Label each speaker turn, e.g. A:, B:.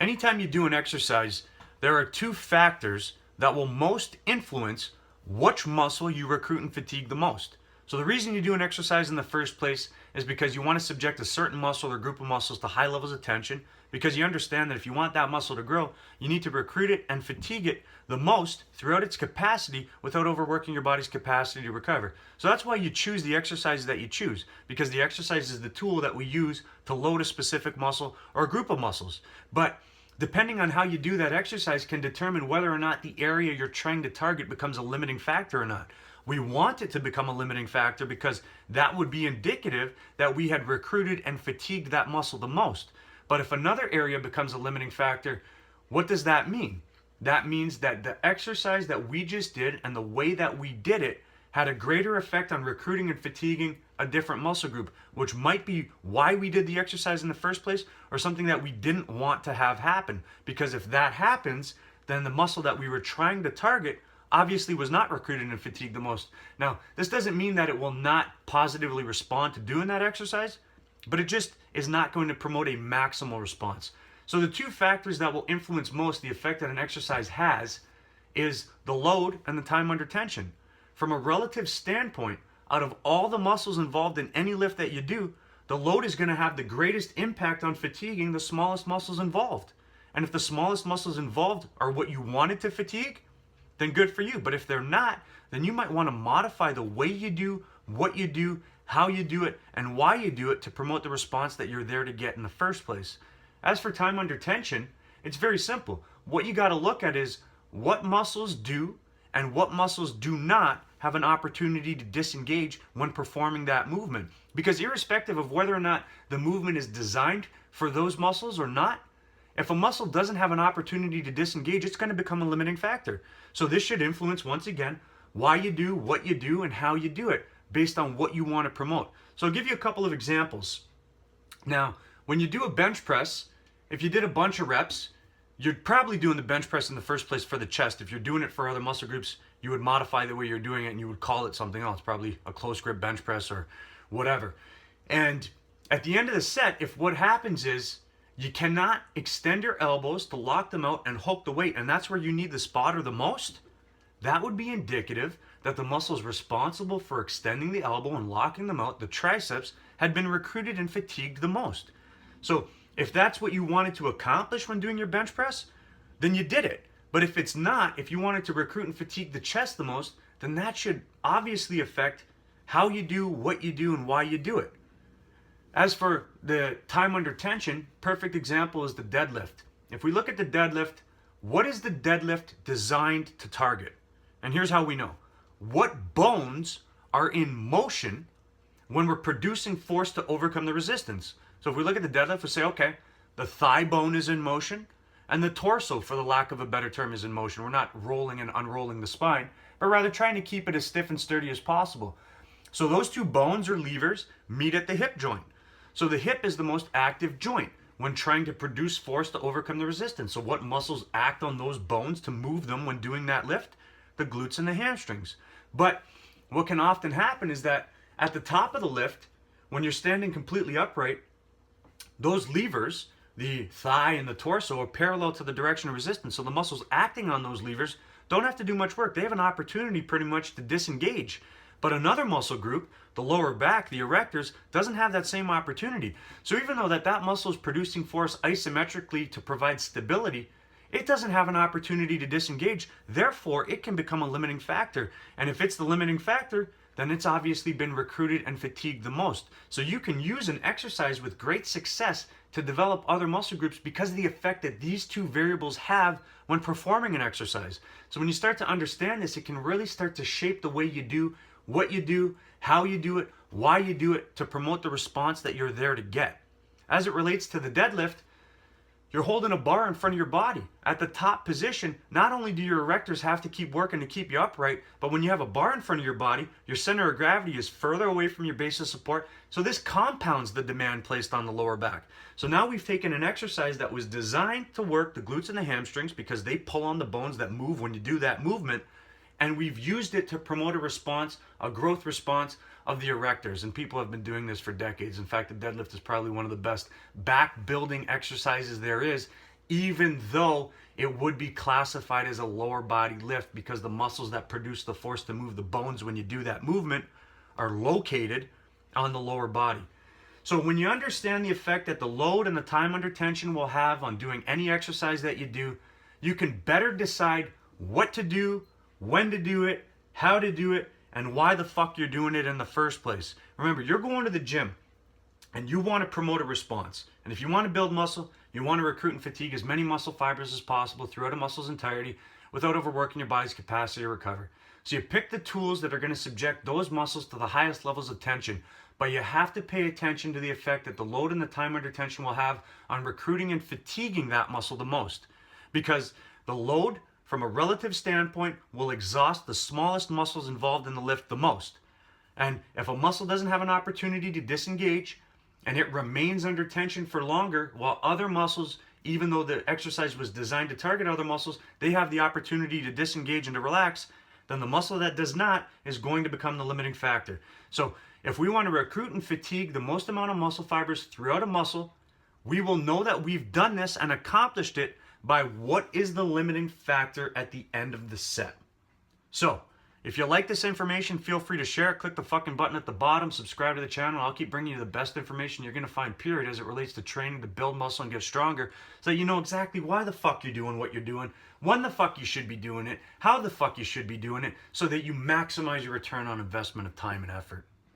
A: Anytime you do an exercise, there are two factors that will most influence which muscle you recruit and fatigue the most. So the reason you do an exercise in the first place is because you want to subject a certain muscle or group of muscles to high levels of tension, because you understand that if you want that muscle to grow, you need to recruit it and fatigue it the most throughout its capacity without overworking your body's capacity to recover. So that's why you choose the exercises that you choose, because the exercise is the tool that we use to load a specific muscle or a group of muscles. But depending on how you do that exercise can determine whether or not the area you're trying to target becomes a limiting factor or not. We want it to become a limiting factor because that would be indicative that we had recruited and fatigued that muscle the most. But if another area becomes a limiting factor, what does that mean? That means that the exercise that we just did and the way that we did it had a greater effect on recruiting and fatiguing a different muscle group, which might be why we did the exercise in the first place, or something that we didn't want to have happen. Because if that happens, then the muscle that we were trying to target obviously was not recruited and fatigued the most. Now, this doesn't mean that it will not positively respond to doing that exercise, but it just is not going to promote a maximal response. So the two factors that will influence most the effect that an exercise has is the load and the time under tension. From a relative standpoint, out of all the muscles involved in any lift that you do, the load is going to have the greatest impact on fatiguing the smallest muscles involved. And if the smallest muscles involved are what you wanted to fatigue, then good for you. But if they're not, then you might want to modify the way you do, what you do, how you do it, and why you do it to promote the response that you're there to get in the first place. As for time under tension, it's very simple. What you got to look at is what muscles do and what muscles do not have an opportunity to disengage when performing that movement. Because irrespective of whether or not the movement is designed for those muscles or not, if a muscle doesn't have an opportunity to disengage, it's going to become a limiting factor. So this should influence, once again, why you do what you do and how you do it based on what you want to promote. So I'll give you a couple of examples. Now, when you do a bench press, if you did a bunch of reps, you're probably doing the bench press in the first place for the chest. If you're doing it for other muscle groups, you would modify the way you're doing it and you would call it something else, probably a close grip bench press or whatever. And at the end of the set, if what happens is you cannot extend your elbows to lock them out and hook the weight, and that's where you need the spotter the most, that would be indicative that the muscles responsible for extending the elbow and locking them out, the triceps, had been recruited and fatigued the most. So if that's what you wanted to accomplish when doing your bench press, then you did it. But if it's not, if you wanted to recruit and fatigue the chest the most, then that should obviously affect how you do, what you do, and why you do it. As for the time under tension, perfect example is the deadlift. If we look at the deadlift, what is the deadlift designed to target? And here's how we know. What bones are in motion when we're producing force to overcome the resistance? So if we look at the deadlift, we say, okay, the thigh bone is in motion, and the torso, for the lack of a better term, is in motion. We're not rolling and unrolling the spine, but rather trying to keep it as stiff and sturdy as possible. So those two bones or levers meet at the hip joint. So the hip is the most active joint when trying to produce force to overcome the resistance. So what muscles act on those bones to move them when doing that lift? The glutes and the hamstrings. But what can often happen is that at the top of the lift, when you're standing completely upright, those levers, the thigh and the torso, are parallel to the direction of resistance. So the muscles acting on those levers don't have to do much work. They have an opportunity pretty much to disengage. But another muscle group, the lower back, the erectors, doesn't have that same opportunity. So even though that muscle is producing force isometrically to provide stability, it doesn't have an opportunity to disengage. Therefore, it can become a limiting factor. And if it's the limiting factor, then it's obviously been recruited and fatigued the most. So you can use an exercise with great success to develop other muscle groups because of the effect that these two variables have when performing an exercise. So when you start to understand this, it can really start to shape the way you do, what you do, how you do it, why you do it, to promote the response that you're there to get. As it relates to the deadlift, you're holding a bar in front of your body. At the top position, not only do your erectors have to keep working to keep you upright, but when you have a bar in front of your body, your center of gravity is further away from your base of support. So this compounds the demand placed on the lower back. So now we've taken an exercise that was designed to work the glutes and the hamstrings because they pull on the bones that move when you do that movement, and we've used it to promote a response, a growth response of the erectors. And people have been doing this for decades. In fact, the deadlift is probably one of the best back building exercises there is even though it would be classified as a lower body lift because the muscles that produce the force to move the bones when you do that movement are located on the lower body. So when you understand the effect that the load and the time under tension will have on doing any exercise that you do, you can better decide what to do, when to do it, how to do it, and why the fuck you're doing it in the first place. Remember, you're going to the gym and you want to promote a response. And if you want to build muscle, you want to recruit and fatigue as many muscle fibers as possible throughout a muscle's entirety without overworking your body's capacity to recover. So you pick the tools that are going to subject those muscles to the highest levels of tension, but you have to pay attention to the effect that the load and the time under tension will have on recruiting and fatiguing that muscle the most. Because the load, from a relative standpoint, will exhaust the smallest muscles involved in the lift the most. And if a muscle doesn't have an opportunity to disengage and it remains under tension for longer, while other muscles, even though the exercise was designed to target other muscles, they have the opportunity to disengage and to relax, then the muscle that does not is going to become the limiting factor. So if we want to recruit and fatigue the most amount of muscle fibers throughout a muscle, we will know that we've done this and accomplished it by what is the limiting factor at the end of the set. So if you like this information, feel free to share it. Click the fucking button at the bottom, subscribe to the channel. I'll keep bringing you the best information you're going to find, period, as it relates to training to build muscle and get stronger, so that you know exactly why the fuck you're doing what you're doing, when the fuck you should be doing it, how the fuck you should be doing it, so that you maximize your return on investment of time and effort.